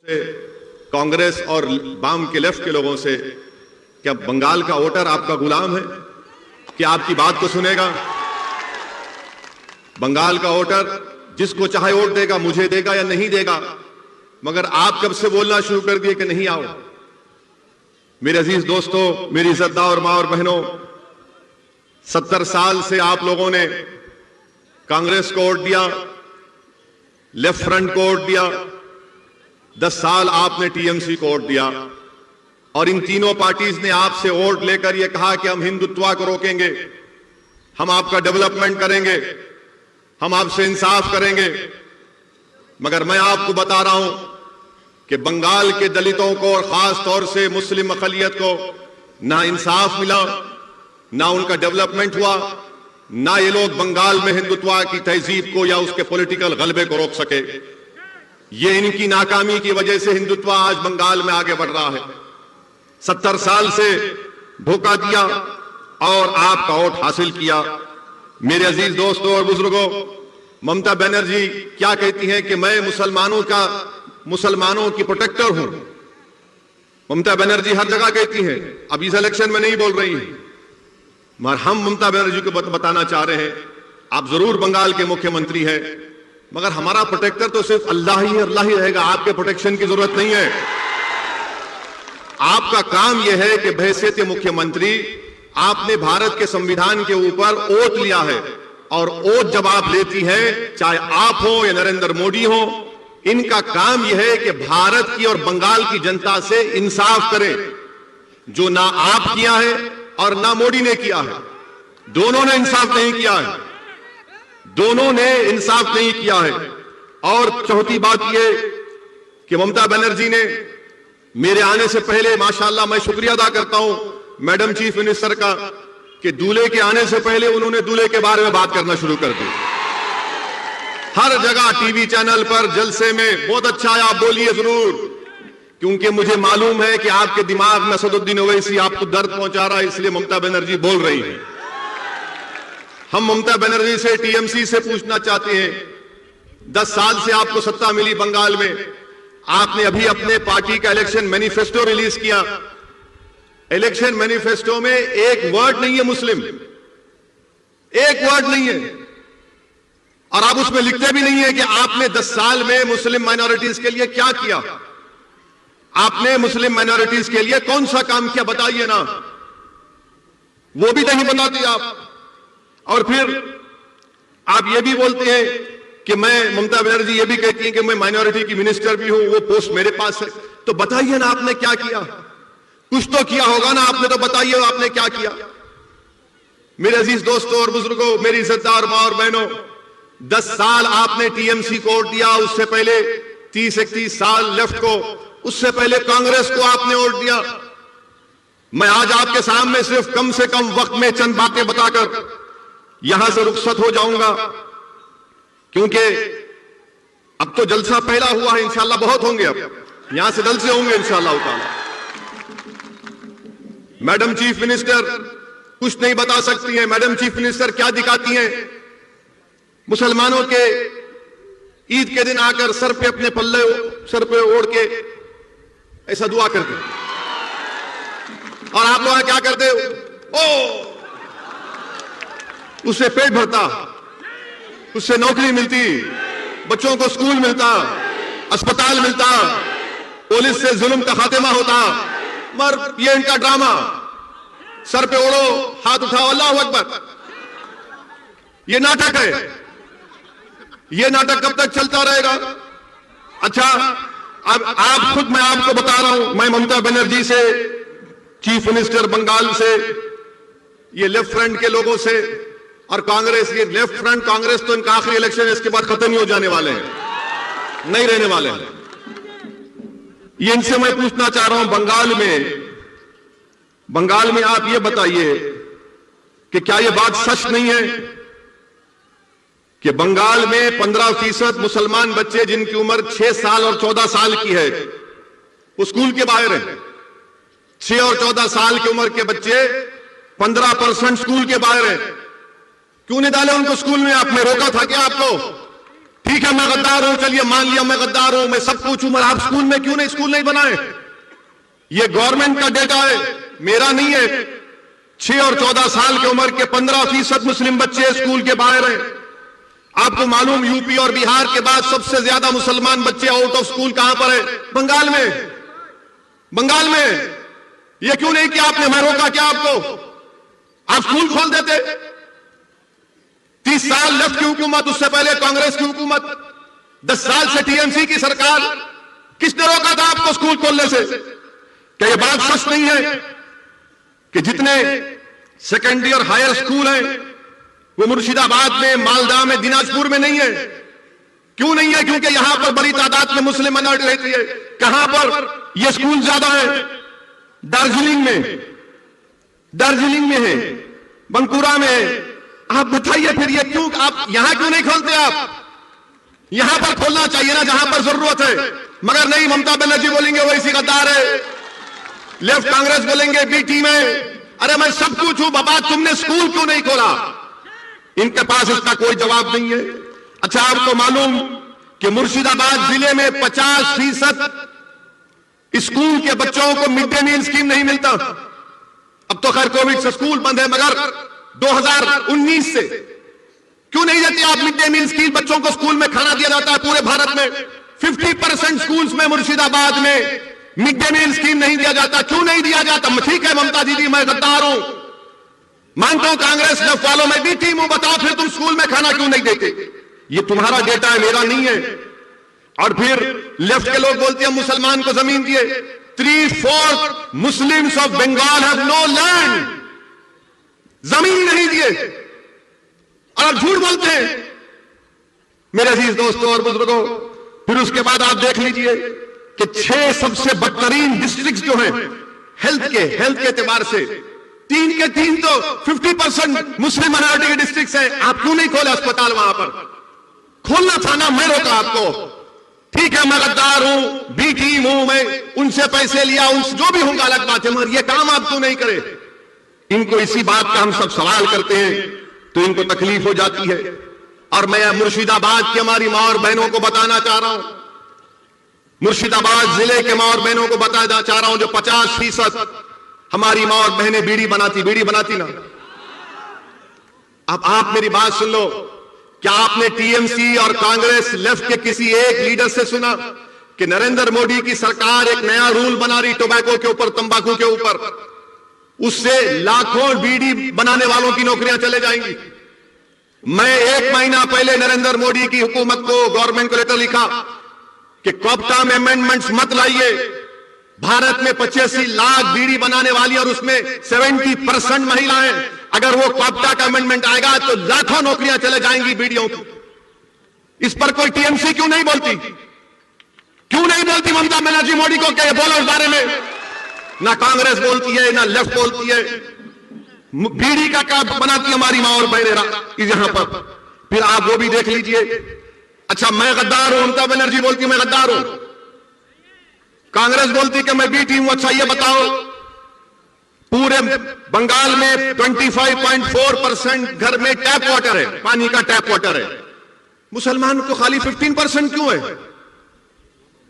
कांग्रेस और वाम के लेफ्ट के लोगों से, क्या बंगाल का वोटर आपका गुलाम है? क्या आपकी बात को सुनेगा? बंगाल का वोटर जिसको चाहे वोट देगा, मुझे देगा या नहीं देगा, मगर आप कब से बोलना शुरू कर दिए कि नहीं आओ। मेरे अजीज दोस्तों, मेरी इज्जतदार मां और बहनों, 70 साल से आप लोगों ने कांग्रेस को वोट दिया, लेफ्ट फ्रंट को वोट दिया, 10 साल आपने टीएमसी को वोट दिया, और इन तीनों पार्टीज ने आपसे वोट लेकर यह कहा कि हम हिंदुत्व को रोकेंगे, हम आपका डेवलपमेंट करेंगे, हम आपसे इंसाफ करेंगे। मगर मैं आपको बता रहा हूं कि बंगाल के दलितों को और खास तौर से मुस्लिम अक़लियत को ना इंसाफ मिला, ना उनका डेवलपमेंट हुआ, ना ये लोग बंगाल में हिंदुत्व की तहजीब को या उसके पॉलिटिकल गलबे को रोक सके। ये इनकी नाकामी की वजह से हिंदुत्व आज बंगाल में आगे बढ़ रहा है। 70 साल से धोखा दिया और आपका वोट हासिल किया। मेरे अजीज दोस्तों और बुजुर्गों, ममता बनर्जी क्या कहती हैं कि मैं मुसलमानों की प्रोटेक्टर हूं। ममता बनर्जी हर जगह कहती हैं, अब इस इलेक्शन में नहीं बोल रही हैं, मगर हम ममता बनर्जी को बताना चाह रहे हैं, आप जरूर बंगाल के मुख्यमंत्री हैं, मगर हमारा प्रोटेक्टर तो सिर्फ अल्लाह ही रहेगा। आपके प्रोटेक्शन की जरूरत नहीं है। आपका काम यह है कि बहैसियत मुख्यमंत्री आपने भारत के संविधान के ऊपर ओथ लिया है, और ओथ जब आप लेती हैं, चाहे आप हो या नरेंद्र मोदी हो, इनका काम यह है कि भारत की और बंगाल की जनता से इंसाफ करें, जो ना आप किया है और ना मोदी ने किया है। दोनों ने इंसाफ नहीं किया है, दोनों ने इंसाफ नहीं किया है। और चौथी बात यह कि ममता बनर्जी ने मेरे आने से पहले, माशाल्लाह मैं शुक्रिया अदा करता हूं मैडम चीफ मिनिस्टर का, कि दूल्हे के आने से पहले उन्होंने दूल्हे के बारे में बात करना शुरू कर दी। हर जगह टीवी चैनल पर, जलसे में, बहुत अच्छा है, आप बोलिए जरूर, क्योंकि मुझे मालूम है कि आपके दिमाग में असदुद्दीन ओवैसी आपको दर्द पहुंचा रहा है, इसलिए ममता बनर्जी बोल रही है। हम ममता बनर्जी से, टीएमसी से पूछना चाहते हैं, 10 साल से आपको सत्ता मिली बंगाल में, आपने अभी अपने पार्टी का इलेक्शन मैनिफेस्टो रिलीज किया। इलेक्शन मैनिफेस्टो में एक वर्ड नहीं है मुस्लिम, एक वर्ड नहीं है, और आप उसमें लिखते भी नहीं है कि आपने 10 साल में मुस्लिम माइनॉरिटीज के लिए क्या किया, आपने मुस्लिम माइनॉरिटीज के लिए कौन सा काम किया, बताइए ना, वो भी नहीं बताते आप। और फिर आप ये भी बोलते हैं कि मैं, ममता बनर्जी ये भी कहती हैं कि मैं माइनॉरिटी की मिनिस्टर भी हूं, वो पोस्ट मेरे पास है। तो बताइए ना आपने क्या किया, कुछ तो किया होगा ना आपने, तो बताइए आपने क्या किया। मेरे अजीज दोस्तों और बुजुर्गों, मेरी इज्जतदार मां और बहनों, 10 साल आपने टीएमसी को वोट दिया, उससे पहले 30-31 साल लेफ्ट को, उससे पहले कांग्रेस को आपने वोट दिया। मैं आज आपके सामने सिर्फ कम से कम वक्त में चंद बातें बताकर यहां से रुखसत हो जाऊंगा, क्योंकि अब तो जलसा पहला हुआ है, इंशाल्लाह बहुत होंगे, अब यहां से जलसे होंगे इंशाल्लाह ताला। मैडम चीफ मिनिस्टर कुछ नहीं बता सकती हैं। मैडम चीफ मिनिस्टर क्या दिखाती हैं? मुसलमानों के ईद के दिन आकर सर पे अपने पल्ले सर पे ओढ़ के ऐसा दुआ करते, और आप लोग क्या करते? ओ, उससे पेट भरता, उससे नौकरी मिलती, बच्चों को स्कूल मिलता, अस्पताल मिलता, पुलिस से जुल्म का खात्मा होता। मगर ये इनका ड्रामा, सर पे ओढ़ो, हाथ उठाओ, अल्लाहू अकबर, ये नाटक है। ये नाटक कब तक चलता रहेगा? अच्छा, अब आप खुद, मैं आपको बता रहा हूं, मैं ममता बनर्जी से, चीफ मिनिस्टर बंगाल से, ये लेफ्ट फ्रंट के लोगों से, और कांग्रेस, ये लेफ्ट फ्रंट कांग्रेस तो इनका आखिरी इलेक्शन है, इसके बाद खत्म ही हो जाने वाले हैं, नहीं रहने वाले हैं। ये इनसे मैं पूछना चाह रहा हूं, बंगाल में आप ये बताइए कि क्या ये बात सच नहीं है कि बंगाल में 15% मुसलमान बच्चे जिनकी उम्र 6 साल और 14 साल की है, वो स्कूल के बाहर है। 6 और 14 साल की उम्र के बच्चे 15% स्कूल के बाहर है। क्यों नहीं डाले उनको स्कूल में? आपने रोका था क्या आपको? ठीक है, मैं गद्दार हूं, चलिए मान लिया मैं गद्दार हूं, मैं सब कुछ हूं, मगर आप स्कूल में क्यों नहीं स्कूल नहीं बनाए? ये गवर्नमेंट का डेटा है, मेरा नहीं है। 6 और 14 साल की उम्र के 15% मुस्लिम बच्चे स्कूल के बाहर हैं। आपको मालूम यूपी और बिहार के बाद सबसे ज्यादा मुसलमान बच्चे आउट ऑफ स्कूल कहां पर है? बंगाल में। बंगाल में ये क्यों नहीं किया आपने? मैं रोका क्या आपको? आप स्कूल खोल देते। 30 साल लेफ्ट की हुकूमत, उससे पहले कांग्रेस की हुकूमत, 10 साल से टीएमसी की सरकार, किसने रोका था आपको स्कूल खोलने से? क्या यह बात सच नहीं है कि जितने सेकेंडरी और हायर स्कूल हैं वो मुर्शिदाबाद में, मालदा में, दिनाजपुर में नहीं है? क्यों नहीं है? क्योंकि यहां पर बड़ी तादाद में मुस्लिम माइनॉरिटी रहती है। कहां पर ये स्कूल ज्यादा है? दार्जिलिंग में है, बंकुरा में है। आप बताइए फिर ये क्यों, आप यहां क्यों नहीं खोलते? आप यहां पर खोलना चाहिए ना जहां पर जरूरत है। मगर नहीं, ममता बनर्जी बोलेंगे वो इसी गद्दार है, लेफ्ट कांग्रेस बोलेंगे बी टीम है। अरे मैं सब कुछ हूं बाबा, तुमने स्कूल क्यों नहीं खोला? इनके पास इसका कोई जवाब नहीं है। अच्छा, आपको मालूम कि मुर्शिदाबाद जिले में 50% स्कूल के बच्चों को मिड डे मील स्कीम नहीं मिलता। अब तो खैर कोविड से स्कूल बंद है, मगर 2019 से क्यों नहीं देते आप मिड डे मील स्कीम? बच्चों को स्कूल में खाना दिया जाता है पूरे भारत में। 50% स्कूल्स में मुर्शिदाबाद में मिड डे मील स्कीम नहीं दिया जाता। क्यों नहीं दिया जाता? ठीक है ममता दीदी, मैं गद्दार हूं, मानता हूं कांग्रेस लेफ्ट वालों में भी टीम हूं, बताओ फिर तुम स्कूल में खाना क्यों नहीं देते? ये तुम्हारा डेटा है, मेरा नहीं है। और फिर लेफ्ट के लोग बोलते हैं मुसलमान को जमीन दिए। 3/4 Muslims of Bengal have no land, जमीन नहीं दिए और झूठ बोलते हैं मेरे अजीज दोस्तों और बुजुर्गों। फिर उसके बाद आप देख लीजिए कि 6 सबसे बदतरीन डिस्ट्रिक्ट जो हैं हेल्थ के एतबार से, 3 के 3 तो 50% मुस्लिम माइनॉरिटी के डिस्ट्रिक्ट हैं। आप क्यों नहीं खोले अस्पताल? वहां पर खोलना था ना, मैं रोका आपको। ठीक है, मैं गद्दार हूं, बी टीम हूं, मैं उनसे पैसे लिया, उनसे जो भी होगा अलग बात है, मगर ये काम आप क्यों नहीं करे? इनको इसी बात का हम सब सवाल करते हैं तो इनको तकलीफ हो जाती है। और मैं मुर्शिदाबाद की हमारी मां और बहनों को बताना चाह रहा हूं, मुर्शिदाबाद जिले के मां और बहनों को बताना चाह रहा हूं, जो 50% हमारी मां और बहनें बीड़ी बनाती ना। अब आप मेरी बात सुन लो। क्या आपने टीएमसी और कांग्रेस लेफ्ट के किसी एक लीडर से सुना कि नरेंद्र मोदी की सरकार एक नया रूल बना रही टोबैको के ऊपर, तंबाकू के ऊपर, उससे लाखों बीड़ी बनाने वालों की नौकरियां चले जाएंगी? मैं 1 महीना पहले नरेंद्र मोदी की हुकूमत को, गवर्नमेंट को लेटर लिखा कि कॉप्टा में अमेंडमेंट्स मत लाइए। भारत में 85 लाख बीड़ी बनाने वाली और उसमें 70% महिलाएं। अगर वो कॉप्टा का अमेंडमेंट आएगा तो लाखों नौकरियां चले जाएंगी बीड़ियों की। इस पर कोई टीएमसी क्यों नहीं बोलती? क्यों नहीं बोलती ममता बनर्जी मोदी को क्या बोलो इस बारे में? ना कांग्रेस बोलती है, ना लेफ्ट बोलती है। बीड़ी का क्या बनाती हमारी मां और बहनें यहां पर? फिर आप वो भी देख लीजिए। अच्छा, मैं गद्दार हूं, ममता बनर्जी बोलती मैं गद्दार हूं, कांग्रेस बोलती कि मैं बी टीम हूं। अच्छा, ये बताओ पूरे बंगाल में 25.4% घर में टैप वाटर है, पानी का टैप वाटर है। मुसलमान को खाली 15% क्यों है?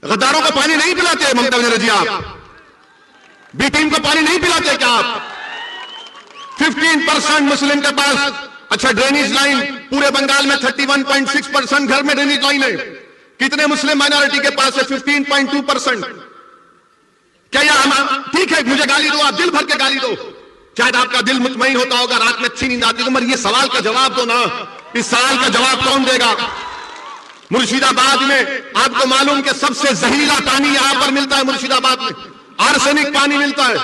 गद्दारों को पानी नहीं पिलाते ममता बनर्जी? आप बी टीम को पानी नहीं पिलाते क्या आप? 15% मुस्लिम के पास। अच्छा, ड्रेनेज लाइन पूरे बंगाल में 31.6% घर में ड्रेनेज लाइन है। कितने मुस्लिम माइनॉरिटी के पास है? 15.2%। क्या यह ठीक है? मुझे गाली दो, आप दिल भर के गाली दो, शायद आपका दिल मुतमईन होता होगा, रात में अच्छी नींद आती है, मगर ये सवाल का जवाब दो ना। इस सवाल का जवाब कौन देगा? मुर्शिदाबाद में आपको मालूम कि सबसे जहरीला पानी यहां पर मिलता है। मुर्शिदाबाद में आर्सेनिक पानी मिलता है,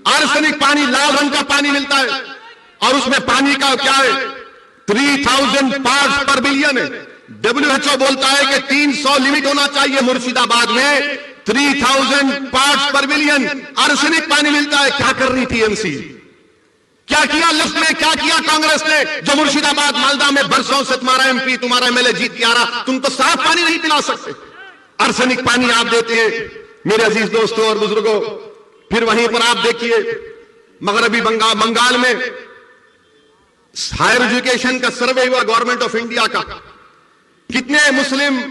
आर्सेनिक पानी, लाल रंग का पानी मिलता है। और उसमें पानी का क्या है? 3000 पार्ट्स पर बिलियन है। WHO बोलता है कि 300 लिमिट होना चाहिए। मुर्शिदाबाद में 3000 पार्ट्स पर बिलियन आर्सेनिक पानी मिलता है। क्या कर रही टीएमसी? क्या किया लेफ्ट ने? क्या किया कांग्रेस ने? जो मुर्शिदाबाद, मालदा में बरसों से तुम्हारा एमपी, तुम्हारा एमएलए जीत के आ रहा, तुम तो साफ पानी नहीं पिला सकते, आर्सेनिक पानी आप देते हैं मेरे अजीज दोस्तों और बुजुर्गों। फिर वहीं पर आप देखिए मगरबी बंगाल में हायर एजुकेशन का सर्वे हुआ गवर्नमेंट ऑफ इंडिया का। कितने मुस्लिम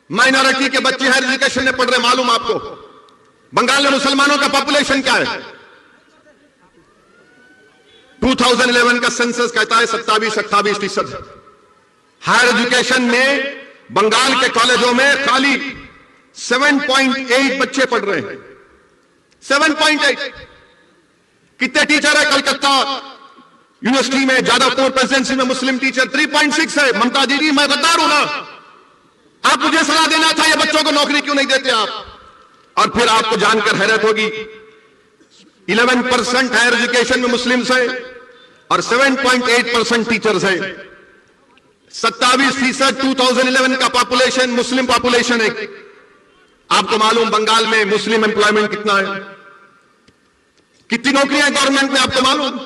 माइनॉरिटी के बच्चे हायर एजुकेशन में पढ़ रहे मालूम आपको? बंगाल में मुसलमानों का पॉपुलेशन क्या है? 2011 का सेंसस कहता है 27-28% हायर एजुकेशन में बंगाल के कॉलेजों में खाली 7.8 बच्चे पढ़ रहे हैं। 7.8। कितने टीचर है कलकत्ता यूनिवर्सिटी में, जादवपुर प्रेसिडेंसी में मुस्लिम टीचर 3.6 है। ममता दीदी, मैं गद्दार हूं ना? आप मुझे सलाह देना था ये बच्चों को नौकरी क्यों नहीं देते आप? और फिर आपको जानकर हैरत होगी 11% हायर एजुकेशन में मुस्लिम्स है और 7.8% टीचर्स है। 27% 2011 का पॉपुलेशन मुस्लिम पॉपुलेशन है। आपको मालूम बंगाल में मुस्लिम एम्प्लॉयमेंट कितना है? कितनी नौकरियां गवर्नमेंट में आपको मालूम?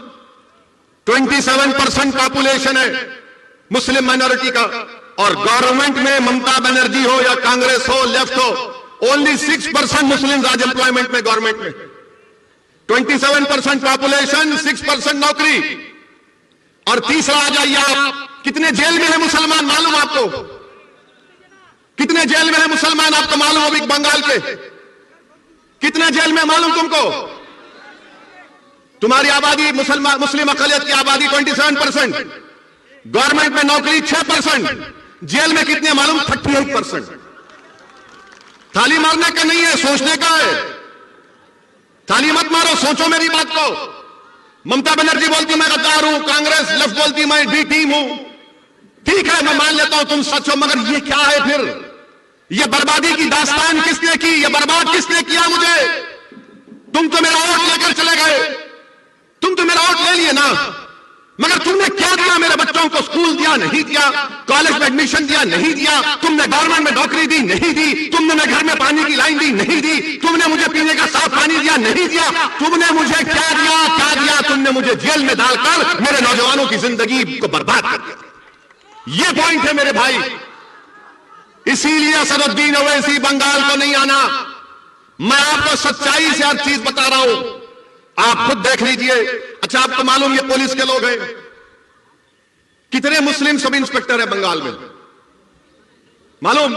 27% पॉपुलेशन है मुस्लिम माइनॉरिटी का, और गवर्नमेंट में ममता बनर्जी हो या कांग्रेस हो, लेफ्ट हो, ओनली 6% मुस्लिम आज एम्प्लॉयमेंट में गवर्नमेंट में। 27% पॉपुलेशन, 6% नौकरी। और तीसरा आ जाइए आप, कितने जेल में है मुसलमान मालूम आपको? कितने जेल में है मुसलमान आपको मालूम? अभी बंगाल के कितने जेल में मालूम तुमको? तुम्हारी आबादी मुस्लिम अकलियत की आबादी 27%, गवर्नमेंट में नौकरी 6%, जेल में कितने मालूम? 38%। थाली मारने का नहीं है, सोचने का है। थाली मत मारो, सोचो मेरी बात को। ममता बनर्जी बोलती मैं गद्दार हूं, कांग्रेस लेफ्ट बोलती मैं बी टीम हूं। ठीक है, मैं मान लेता हूं तुम सच हो, मगर ये क्या है फिर? ये बर्बादी की दास्तान किसने की? ये बर्बाद किसने किया मुझे? तुम तो मेरा वोट लेकर चले गए, तुम तो मेरा वोट ले लिए ना, मगर तुमने क्या दिया मेरे बच्चों को? स्कूल दिया नहीं दिया, कॉलेज में एडमिशन दिया नहीं दिया, तुमने गवर्नमेंट में नौकरी दी नहीं दी, तुमने घर में पानी की लाइन दी नहीं दी, तुमने मुझे पीने का साफ पानी दिया नहीं दिया, तुमने मुझे क्या दिया? क्या दिया? तुमने मुझे जेल में डालकर मेरे नौजवानों की जिंदगी को बर्बाद कर दिया। ये पॉइंट है मेरे भाई। इसीलिए असदुद्दीन ओवैसी बंगाल को नहीं आना। मैं आपको सच्चाई से हर चीज बता रहा हूं, आप खुद देख लीजिए। अच्छा, आपको मालूम ये पुलिस के लोग हैं, कितने मुस्लिम सब इंस्पेक्टर है बंगाल में मालूम?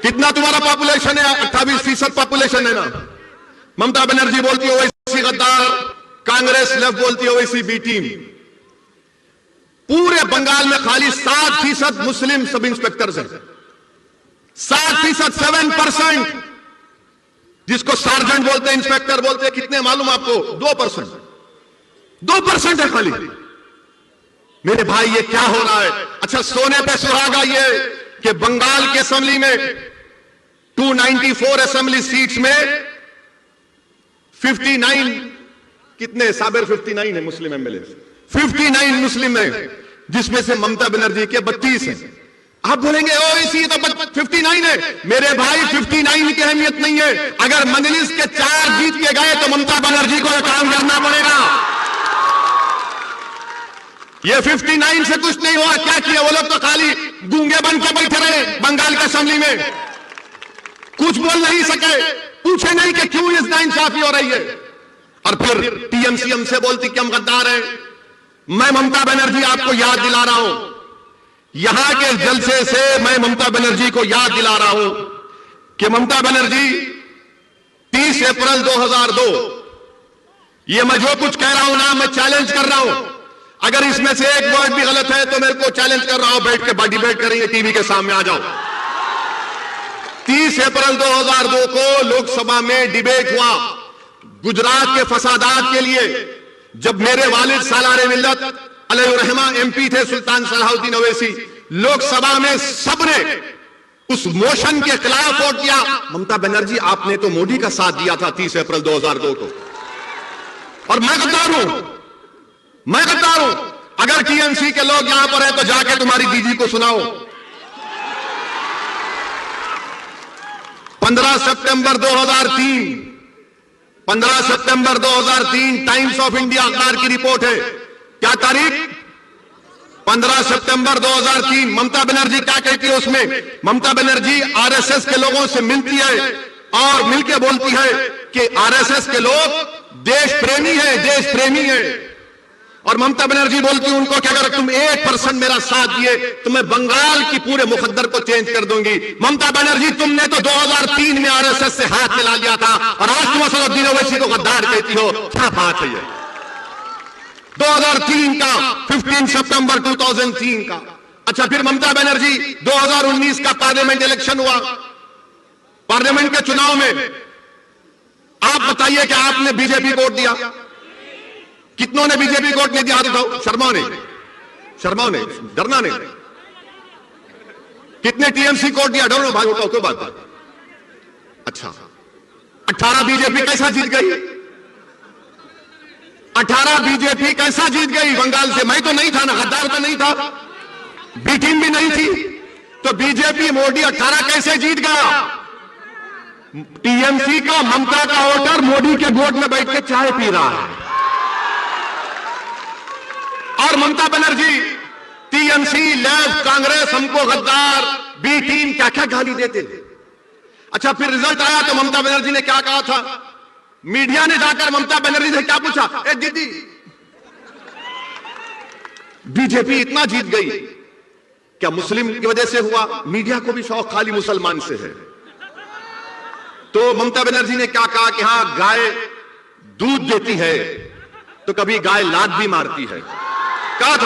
कितना तुम्हारा पॉपुलेशन है? 28% पॉपुलेशन है ना। ममता बनर्जी बोलती है ओवैसी गद्दार, कांग्रेस लेफ्ट बोलती है ओवैसी बी टीम। पूरे बंगाल में खाली 7% मुस्लिम सब इंस्पेक्टर्स हैं। 7%, 7%, जिसको सार्जेंट बोलते हैं, इंस्पेक्टर बोलते हैं। कितने मालूम आपको? 2%। 2% है खाली। मेरे भाई ये क्या हो रहा है? अच्छा, सोने पे सुहागा ये कि बंगाल के असेंबली में 294 असेंबली सीट्स में 59 कितने साबिर 59 है मुस्लिम एमएलए, 59 मुस्लिम है, जिसमें से ममता बनर्जी के 32 हैं। आप बोलेंगे ओ इसी तो 59 है। मेरे भाई 59 की अहमियत नहीं है। अगर मजलिस के 4 जीत के गए तो ममता बनर्जी को काम करना पड़ेगा। ये 59 से कुछ नहीं हुआ। क्या किया वो लोग? तो खाली गूंगे बन के बैठे रहे बंगाल के असेंबली में, कुछ बोल नहीं सके, पूछे नहीं कि क्यों इस नाइंसाफी हो रही है। और फिर टीएमसी हमसे बोलती कि हम गद्दार हैं। मैं ममता बनर्जी आपको याद दिला रहा हूं, यहां के जलसे से मैं ममता बनर्जी को याद दिला रहा हूं कि ममता बनर्जी 30 अप्रैल 2002, ये मैं जो कुछ कह रहा हूं ना, मैं चैलेंज कर रहा हूं। अगर इसमें से एक वर्ड भी गलत है तो मेरे को चैलेंज कर रहा हूं, बैठ के डिबेट करेंगे, टीवी के सामने आ जाओ। 30 अप्रैल 2002 को लोकसभा में डिबेट हुआ गुजरात के फसादात के लिए, जब मेरे वालिद सालारे मिल्लत अलैहिर्रहमा एमपी थे सुल्तान सलाहुद्दीन ओवैसी। लोकसभा में सबने उस मोशन के खिलाफ वोट दिया। ममता बनर्जी आपने तो मोदी का साथ दिया था 30 अप्रैल 2002 को, और मैं गद्दार हूं, मैं गद्दार हूं। अगर टीएमसी के लोग यहां पर हैं तो जाके तुम्हारी दीदी को सुनाओ। 15 सितंबर 2003, 15 सितंबर 2003 टाइम्स ऑफ इंडिया अखबार की रिपोर्ट है। क्या तारीख? 15 सितंबर 2003। ममता बनर्जी क्या कहती है उसमें? ममता बनर्जी आरएसएस के लोगों से मिलती है और मिलकर बोलती है कि आरएसएस के लोग देश प्रेमी है, देश प्रेमी है। और ममता बनर्जी बोलती है उनको कि अगर तुम 1% मेरा साथ दिए तो मैं बंगाल की पूरे मुकद्दर को चेंज कर दूंगी। ममता बनर्जी, तुमने तो 2003 में आरएसएस से हाथ मिला लिया था और आज तुम असदुद्दीन ओवैसी को गद्दार कहती हो। क्या बात है ये? 2003 का 15 सितंबर 2003 का। अच्छा, फिर ममता बनर्जी 2019 का पार्लियामेंट इलेक्शन हुआ, पार्लियामेंट के चुनाव में आप बताइए कि आपने बीजेपी को वोट दिया? कितनों ने बीजेपी को वोट नहीं दिया? हाथ उठाओ। शर्मा ने, डरना नहीं। कितने टीएमसी को वोट दिया? डरो भाई, उठाओ, कोई बात नहीं। अच्छा, 18 बीजेपी कैसा जीत गई? 18 बीजेपी कैसा जीत गई बंगाल से? मैं तो नहीं था ना, गद्दार तो नहीं था, बी टीम भी नहीं थी, तो बीजेपी मोदी 18 कैसे जीत गया? टीएमसी का ममता का वोटर मोदी के वोट में बैठ के चाय पी रहा है। और ममता बनर्जी, टीएमसी, लेफ्ट, कांग्रेस हमको गद्दार, बी टीम, क्या क्या गाली देते थे। अच्छा, फिर रिजल्ट आया तो ममता बनर्जी ने क्या कहा था? मीडिया ने जाकर ममता बनर्जी से क्या पूछा? ए दीदी, बीजेपी इतना जीत गई, क्या मुस्लिम की वजह से हुआ? मीडिया को भी शौक खाली मुसलमान से है। तो ममता बनर्जी ने क्या कहा कि हां, गाय दूध देती है तो कभी गाय लात भी मारती है। कहा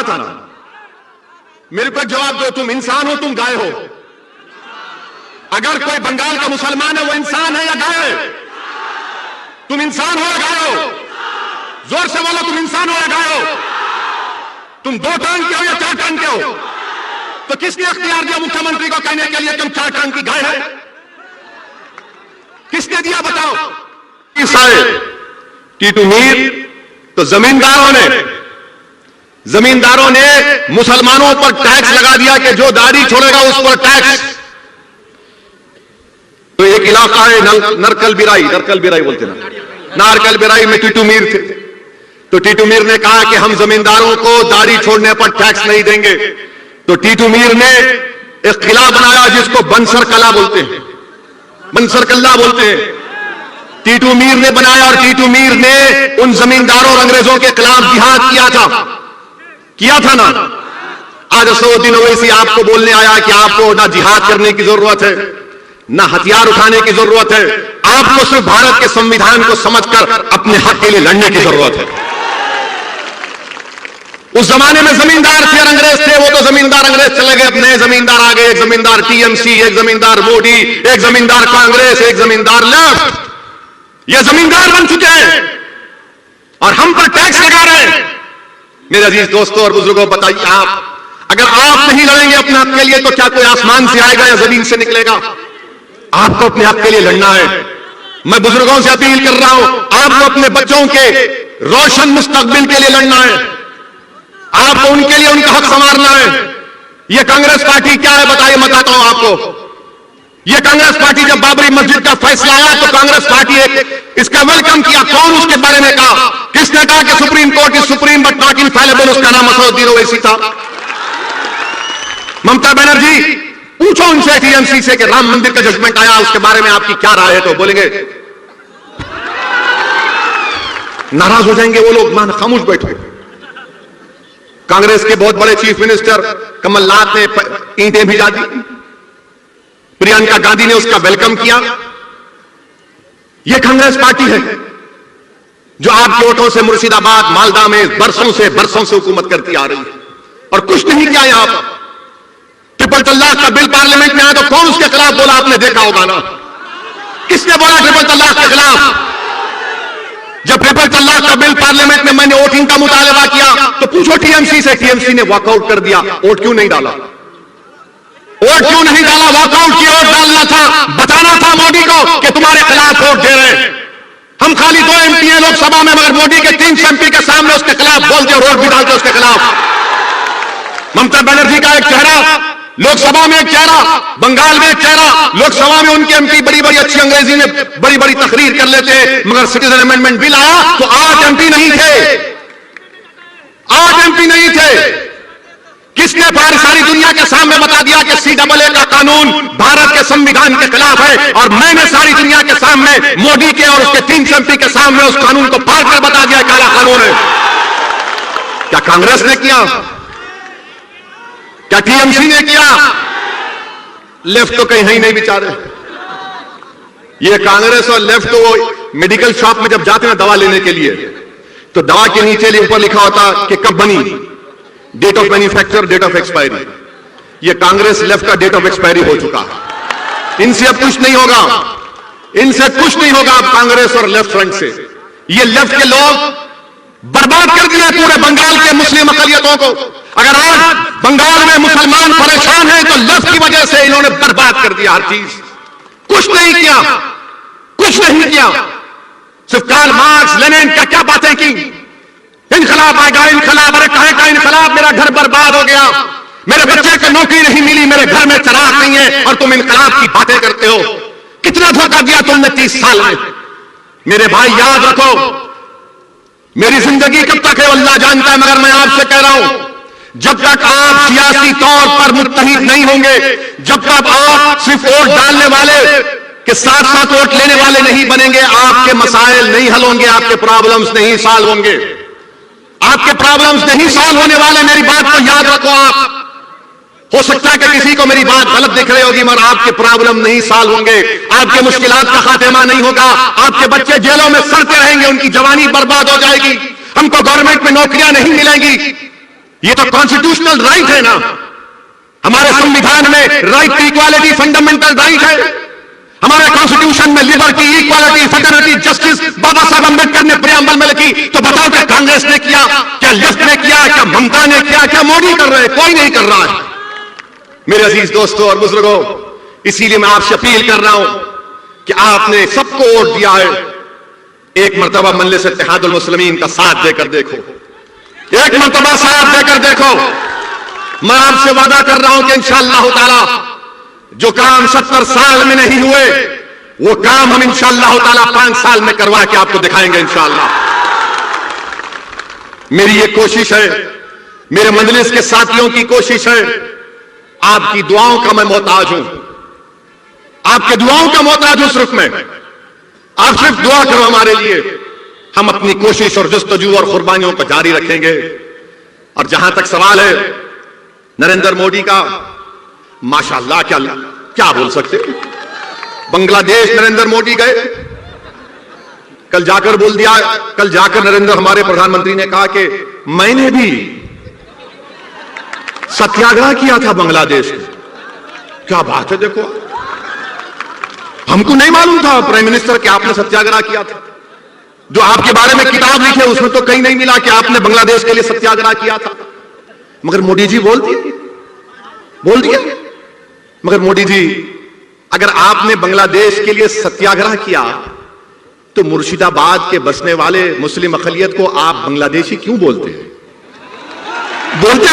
था ना? मेरे पर जवाब दो, तुम इंसान हो, तुम गाय हो? अगर कोई बंगाल का मुसलमान है, वो इंसान है या गाय है? तुम इंसान हो या गाय हो? जोर से बोलो, तुम इंसान हो या गाय हो? तुम 2 टांग के हो या 4 टांग के हो? तो किसने अख्तियार दिया मुख्यमंत्री को कहने के लिए तुम 4 टांग की गाय है? किसने दिया बताओ? टीटू मीर तो जमींदारों ने मुसलमानों पर टैक्स लगा दिया कि जो दाढ़ी छोड़ेगा उस पर टैक्स। तो एक इलाका है नरकल बिराई बोलते ना, नारकल बिराई में टीटू मीर थे। तो टीटू मीर ने कहा कि हम जमींदारों को दाढ़ी छोड़ने पर टैक्स नहीं देंगे। तो टीटू मीर ने एक किला बनाया जिसको बंसर कला बोलते हैं, बंसर कल्ला बोलते हैं। टीटू मीर ने बनाया और टीटू मीर ने उन जमींदारों और अंग्रेजों के खिलाफ जिहाद किया था ना। आज असदुद्दीन ओवैसी आपको बोलने आया कि आपको ना जिहाद करने की जरूरत है, ना हथियार उठाने की जरूरत है, आपको सिर्फ भारत के संविधान को समझकर अपने हक के लिए लड़ने की जरूरत है। उस जमाने में जमींदार थे और अंग्रेज थे, वो तो जमींदार अंग्रेज चले गए, अब नए जमींदार आ गए। एक जमींदार टीएमसी, एक जमींदार मोदी, एक जमींदार कांग्रेस, एक जमींदार लेफ्ट। ये जमींदार बन चुके हैं और हम पर टैक्स लगा रहे हैं। मेरे अजीज दोस्तों और बुजुर्गों, बताइए आप, अगर आप नहीं लड़ेंगे अपने हक के लिए तो क्या कोई आसमान से आएगा या जमीन से निकलेगा? आपको अपने हक के लिए लड़ना है। मैं बुजुर्गों से अपील कर रहा हूं, आपको अपने बच्चों के रोशन मुस्तकबिल के लिए लड़ना है। आपको उनके लिए उनका हक संवारना है। यह कांग्रेस पार्टी क्या है बताइए, मैं बताता हूं आपको। यह कांग्रेस पार्टी जब बाबरी मस्जिद का फैसला आया तो कांग्रेस पार्टी इसका वेलकम किया। कौन उसके बारे में कहा? किसने कहा कि Supreme Court is supreme but not infallible? उसका नाम असदुद्दीन ओवैसी था। ममता बनर्जी, पूछो उनसे टीएमसी से कि राम मंदिर का जजमेंट आया, उसके बारे में आपकी क्या राय है? तो बोलेंगे, नाराज हो जाएंगे वो लोग, मान खामोश बैठे। कांग्रेस के बहुत बड़े चीफ मिनिस्टर कमलनाथ ने ईंटें भिजा दी, प्रियंका गांधी ने उसका वेलकम किया। यह कांग्रेस पार्टी है जो आपके वोटों से मुर्शिदाबाद, मालदा में बरसों से हुकूमत करती आ रही है और कुछ नहीं किया। यहां पर ट्रिपल तलाक का बिल पार्लियामेंट में आया तो कौन उसके खिलाफ बोला? आपने देखा होगा ना, किसने बोला ट्रिपल तलाक के खिलाफ? जब ट्रिपल तलाक का बिल पार्लियामेंट में मैंने वोटिंग का मुतालबा किया तो पूछो टीएमसी से, टीएमसी ने वॉकआउट कर दिया। वोट क्यों नहीं डाला? वॉकआउट किया। वोट डालना था, बताना था मोदी को कि तुम्हारे खिलाफ वोट दे रहे हैं। हम खाली 2 एमपी हैं लोकसभा में, मगर मोदी के 300 एमपी के सामने उसके खिलाफ बोलते, वोट भी डालते उसके खिलाफ। ममता बनर्जी का एक चेहरा लोकसभा में, एक चेहरा बंगाल में, एक चेहरा लोकसभा में। उनके एमपी बड़ी बड़ी अच्छी अंग्रेजी में बड़ी बड़ी तकरीर कर लेते, मगर सिटीजन अमेंडमेंट बिल आया तो 8 एमपी नहीं थे, 8 एमपी नहीं थे। किसने सारी दुनिया के सामने बता दिया कि CAA का कानून भारत के संविधान के खिलाफ है, और मैंने सारी दुनिया के सामने मोदी के और उसके 3 एमपी के सामने उस कानून को पार कर बता दिया काला कानून है। क्या कांग्रेस ने किया? क्या टीएमसी ने किया? लेफ्ट तो कहीं है ही नहीं बेचारे। ये कांग्रेस और लेफ्ट तो वो मेडिकल शॉप में जब जाते हैं दवा लेने के लिए, तो दवा के नीचे ऊपर लिखा होता कि कब बनी, date of manufacture, date of expiry. ये कांग्रेस लेफ्ट का डेट ऑफ एक्सपायरी हो चुका है। इनसे अब कुछ नहीं होगा, इनसे कुछ नहीं होगा अब कांग्रेस और लेफ्ट फ्रंट से। ये लेफ्ट के लोग बर्बाद कर दिए पूरे बंगाल के मुस्लिम अकलियतों को। अगर आज बंगाल में मुसलमान परेशान हैं तो लेफ्ट की वजह से इन्होंने बर्बाद कर दिया हर चीज। कुछ नहीं किया, कुछ नहीं किया। सिर्फ कार्ल मार्क्स, लेनिन क्या बातें की, इनकलाब आएगा, इनकलाब। अरे काहे का इनकलाब? मेरा घर बर्बाद हो गया, मेरे बच्चे को नौकरी नहीं मिली, मेरे घर में चिराग नहीं है, और तुम इनकलाब की बातें करते हो। कितना धोखा दिया तुमने 30 साल में। मेरे भाई याद रखो, मेरी जिंदगी कब तक है अल्लाह जानता है, मगर मैं आपसे कह रहा हूं, जब तक आप सियासी तौर पर मुत्तहिद नहीं होंगे, जब तक आप सिर्फ वोट डालने वाले के साथ साथ वोट लेने वाले नहीं बनेंगे, आपके मसाइल नहीं हल होंगे, आपके प्रॉब्लम्स नहीं सॉल्व होंगे, आपके प्रॉब्लम्स नहीं सॉल्व होने वाले। मेरी बात को याद रखो। आप हो सकता है कि किसी को मेरी बात गलत दिख रही होगी, मगर आपके प्रॉब्लम नहीं सॉल्व होंगे, आपके मुश्किलात का खात्मा नहीं होगा, आपके बच्चे जेलों में सड़ते रहेंगे, उनकी जवानी बर्बाद हो जाएगी, हमको गवर्नमेंट में नौकरियां नहीं मिलेंगी। ये तो कॉन्स्टिट्यूशनल राइट है ना, हमारे संविधान में right to equality fundamental right है, हमारे कॉन्स्टिट्यूशन में liberty, equality, fraternity, justice Baba Saheb Ambedkar ने प्रियम्बल में लिखी। तो बताओ क्या कांग्रेस ने किया, क्या लेफ्ट ने किया, क्या ममता ने किया, क्या मोदी कर रहे हैं? कोई नहीं कर रहा है। मेरे अजीज दोस्तों और बुजुर्गों, इसीलिए मैं आपसे अपील कर रहा हूं कि आपने सबको वोट दिया है, एक मर्तबा मजलिस इत्तेहादुल मुस्लिमीन का साथ देकर देखो, एक मर्तबा साथ देकर देखो। मैं आपसे वादा कर रहा हूं कि इंशाअल्लाह ताला जो काम 70 साल में नहीं हुए, वो काम हम इंशाअल्लाह ताला 5 साल में करवा के आपको दिखाएंगे इंशाअल्लाह। मेरी ये कोशिश है, मेरे मजलिस के साथियों की कोशिश है, आपकी दुआओं का मैं मोहताज हूं, आपके दुआओं का मोहताज हूं सिर्फ मैं। आप सिर्फ दुआ करो हमारे लिए, हम अपनी कोशिश और जस्तजू और कुर्बानियों को जारी रखेंगे। और जहां तक सवाल है नरेंद्र मोदी का, माशाअल्लाह क्या बोल सकते। बांग्लादेश नरेंद्र मोदी गए, कल जाकर बोल दिया, कल जाकर नरेंद्र हमारे प्रधानमंत्री ने कहा कि मैंने भी सत्याग्रह किया था बांग्लादेश में। क्या बात है, देखो हमको नहीं मालूम था प्राइम मिनिस्टर कि आपने सत्याग्रह किया था। जो आपके बारे में किताब लिखी है उसमें तो कहीं नहीं मिला कि आपने बांग्लादेश के लिए सत्याग्रह किया था। मगर मोदी जी बोल दिए। मगर मोदी जी, अगर आपने बांग्लादेश के लिए सत्याग्रह किया तो मुर्शिदाबाद के बसने वाले मुस्लिम अकलियत को आप बांग्लादेशी क्यों बोलते हैं? बोलते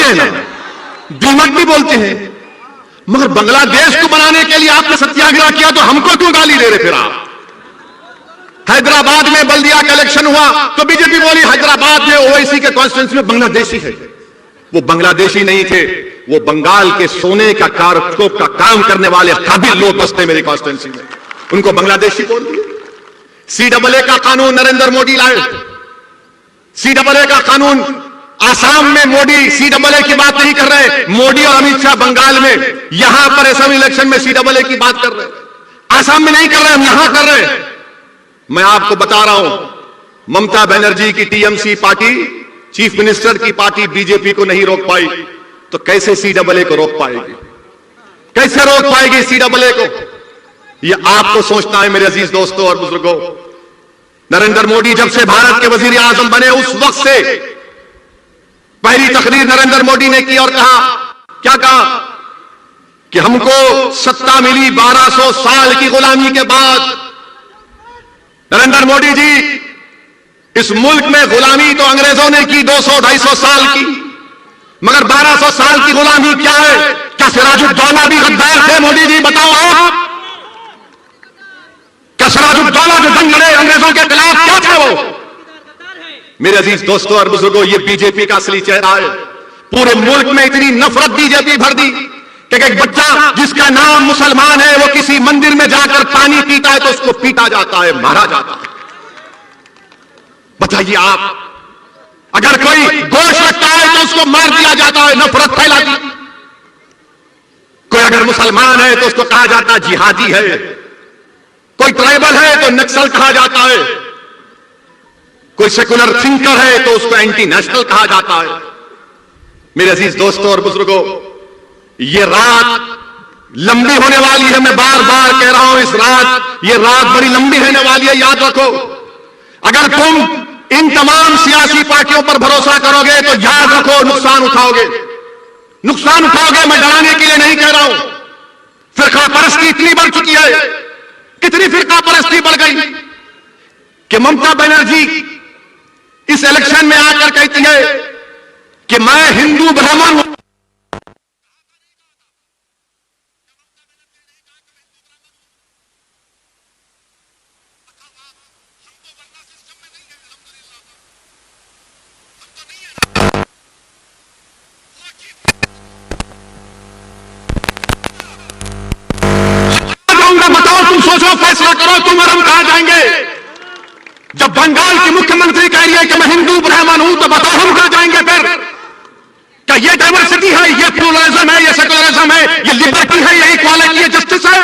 हैं ना, दीमक भी बोलते हैं। मगर बांग्लादेश को बनाने के लिए आपने सत्याग्रह किया तो हमको क्यों गाली दे रहे? फिर आप हैदराबाद में बल्दिया का इलेक्शन हुआ तो बीजेपी बोली हैदराबाद में ओवैसी के कॉन्स्टिट्यूंसी में बांग्लादेशी है। वो बांग्लादेशी नहीं थे, वो बंगाल के सोने का कारकोप का काम करने वाले काबिल लोग बसते मेरी कॉन्स्टिट्यूंसी में, उनको बांग्लादेशी बोल दिए। CAA का कानून नरेंद्र मोदी लाए। CAA का कानून आसाम में मोदी CAA की बात नहीं कर रहे, मोदी और अमित शाह बंगाल में, यहां पर असेंबली इलेक्शन में CAA की बात कर रहे हैं। आसाम में नहीं कर रहे, हम यहां कर रहे हैं। मैं आपको बता रहा हूं, ममता बनर्जी की TMC पार्टी, चीफ मिनिस्टर की पार्टी बीजेपी को नहीं रोक पाई, तो कैसे CAA को रोक पाएगी? कैसे रोक पाएगी CAA को? यह आपको सोचना है मेरे अजीज दोस्तों और बुजुर्गों। नरेंद्र मोदी जब से भारत के वजीर आजम बने उस वक्त से पहली तकरीर नरेंद्र मोदी ने की और कहा, क्या कहा कि हमको सत्ता मिली 1200 साल की गुलामी के बाद। नरेंद्र मोदी जी, इस मुल्क में गुलामी तो अंग्रेजों ने की 200-250 साल की, मगर 1200 साल की गुलामी क्या है? क्या सिराजुद्दौला भी गद्दार थे? मोदी जी बताओ आप, क्या सिराजुद्दौला जो जंग लड़े अंग्रेजों के खिलाफ, क्या था वो? मेरे अजीज दोस्तों और बुजुर्गों, ये बीजेपी का असली चेहरा है। पूरे मुल्क में इतनी नफरत बीजेपी भर दी, कि एक बच्चा जिसका नाम मुसलमान है वो किसी मंदिर में जाकर पानी पीता है तो उसको पीटा जाता है, मारा जाता है। बताइए आप, अगर कोई गोश्त रखता है तो उसको मार दिया जाता है, नफरत फैलाती। कोई अगर मुसलमान है तो उसको कहा जाता है जिहादी है, कोई ट्राइबल है तो नक्सल कहा जाता है, कोई सेकुलर थिंकर है तो उसको एंटी नेशनल कहा जाता है। मेरे अजीज दोस्तों और बुजुर्गों, ये रात लंबी होने वाली है। मैं बार बार कह रहा हूं, ये रात बड़ी लंबी होने वाली है, याद रखो। अगर तुम इन तमाम सियासी पार्टियों पर भरोसा करोगे तो याद रखो नुकसान उठाओगे, नुकसान उठाओगे। मैं डराने के लिए नहीं कह रहा हूं। फिरका परस्ती इतनी बढ़ चुकी है, कितनी फिरका परस्ती बढ़ गई कि ममता बनर्जी इस इलेक्शन में आकर कहती है कि मैं हिंदू ब्राह्मण हूं। बताओ, तुम सोचो, फैसला करो, तुम और हम कहां जाएंगे? जब बंगाल की मुख्यमंत्री कह रही है कि मैं हिंदू ब्राह्मण हूं, तो बताओ हम कहां जाएंगे फिर? क्या ये डाइवर्सिटी है, ये प्लूरलिज्म है, ये सेकुलरिज्म है, ये लिबर्टी है, ये इक्वालिटी है, जस्टिस है?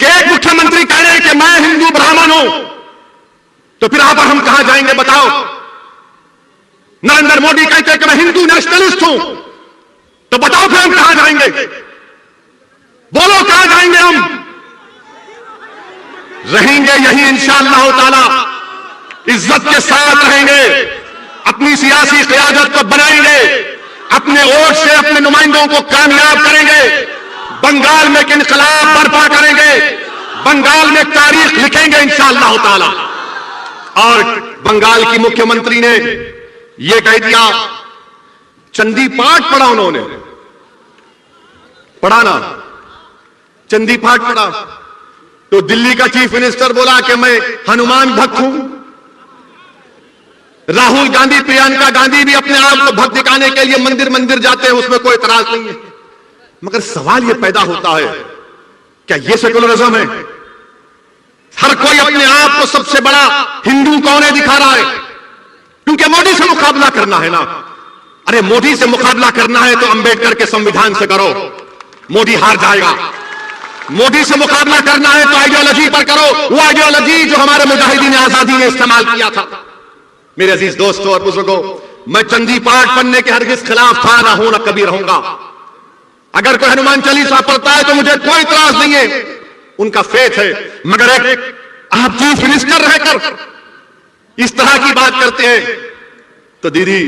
कि एक मुख्यमंत्री कह रहे हैं कि मैं हिंदू ब्राह्मण हूं, तो फिर आप और हम कहां जाएंगे? बताओ। नरेंद्र मोदी कहते हैं कि मैं हिंदू नेशनलिस्ट हूं, तो बताओ फिर हम कहां जाएंगे? बोलो कहां जाएंगे हम? रहेंगे यही इंशाअल्लाह ताला, इज्जत के साथ रहेंगे, अपनी सियासी क़यादत को बनाएंगे, अपने वोट से अपने नुमाइंदों को कामयाब करेंगे, बंगाल में एक इनकलाब बर्पा करेंगे, बंगाल में तारीख लिखेंगे इंशाअल्लाह ताला। और बंगाल की मुख्यमंत्री ने यह कह दिया, चंदी पाठ पढ़ा उन्होंने, पढ़ा ना, चंदी पाठ पढ़ा, तो दिल्ली का चीफ मिनिस्टर बोला कि मैं हनुमान भक्त हूं। राहुल गांधी, प्रियंका गांधी भी अपने आप को भक्त दिखाने के लिए मंदिर मंदिर जाते हैं, उसमें कोई इतराज नहीं है। मगर सवाल यह पैदा होता है, क्या यह सेकुलरिज्म है? हर कोई अपने आप को सबसे बड़ा हिंदू कौन है दिखा रहा है, क्योंकि मोदी से मुकाबला करना है ना। अरे मोदी से मुकाबला करना है तो अंबेडकर के संविधान से करो, मोदी हार जाएगा। मोदी से मुकाबला करना है तो आइडियोलॉजी पर करो, वो आइडियोलॉजी जो हमारे मुजाहिदीन आजादी ने इस्तेमाल किया था। मेरे अजीज दोस्तों और बुजुर्गों, मैं चंदी पाठ पढ़ने के हरगिज खिलाफ था, ना हूं, ना कभी रहूंगा। अगर कोई हनुमान चालीसा पढ़ता है तो मुझे कोई इतराज नहीं है, उनका फेथ है। मगर एक आप चीफ मिनिस्टर रहकर इस तरह की बात करते हैं, तो दीदी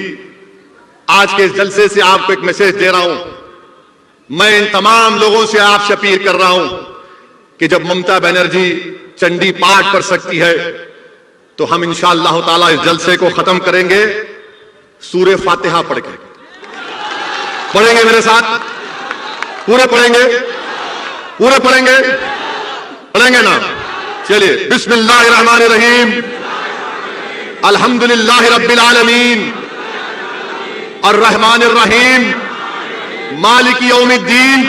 आज के इस जलसे से आपको एक मैसेज दे रहा हूं। मैं इन तमाम लोगों से आपसे अपील कर रहा हूं कि जब ममता बनर्जी चंडी पाठ कर सकती है तो हम इंशाअल्लाह ताला इस जलसे को खत्म करेंगे सूरे फातिहा पढ़ के। पढ़ेंगे मेरे साथ? पूरे पढ़ेंगे? पूरे पढ़ेंगे? पढ़ेंगे ना? चलिए, बिस्मिल्लाहिर्रहमानिर्रहीम, अल्हम्दुलिल्लाहि रब्बिल आलमीन, अर्रहमानिर्रहीम, मालिक यौमिद्दीन,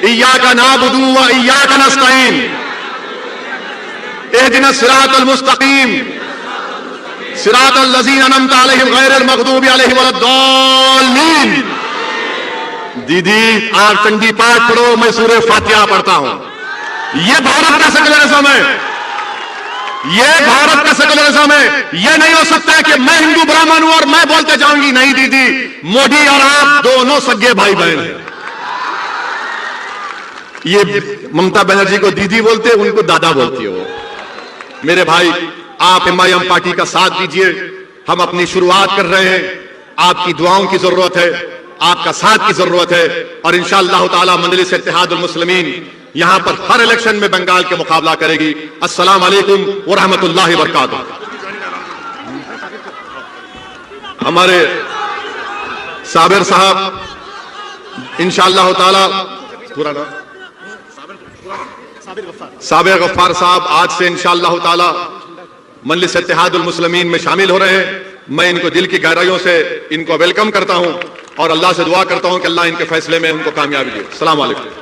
इय्याका नअबुदु व इय्याका नस्तईन, इहदिनस सिरातल मुस्तकीम, सिरातल लज़ीना अनअमता अलैहिम गैरिल मग़दूबि अलैहिम वलद्दाल्लीन। दीदी आप चंडी पाठ पढ़ो, मैं सूरे फातिहा पढ़ता हूं। यह भारत का सेकुलरिज्म है, यह भारत का सेकुलरिज्म है। यह नहीं हो सकता है कि मैं हिंदू ब्राह्मण हूं और मैं बोलते जाऊंगी। नहीं दीदी, मोदी और आप दोनों सगे भाई बहन हैं। ये ममता बनर्जी को दीदी बोलते हैं, उनको दादा बोलती है वो। मेरे भाई, आप एमआईएम पार्टी का साथ दीजिए। हम अपनी शुरुआत कर रहे हैं, आपकी दुआओं की जरूरत है, आपका साथ की जरूरत है। और इंशाअल्लाह ताला मजलिस इत्तेहादुल मुस्लिमीन यहां पर हर इलेक्शन में बंगाल के मुकाबला करेगी। अस्सलाम वालेकुम व रहमतुल्लाहि व बरकातुहू। हमारे साबिर साहब इंशाअल्लाह ताला, पूरा नाम साबिर गफ्फार साहब आज से इंशाअल्लाह ताला मजलिस इत्तेहादुल मुस्लिमीन में शामिल हो रहे हैं। मैं इनको दिल की गहराइयों से इनको वेलकम करता हूं। और अल्लाह से दुआ करता हूं कि अल्लाह इनके फैसले में उनको कामयाबी दे। अस्सलाम वालेकुम।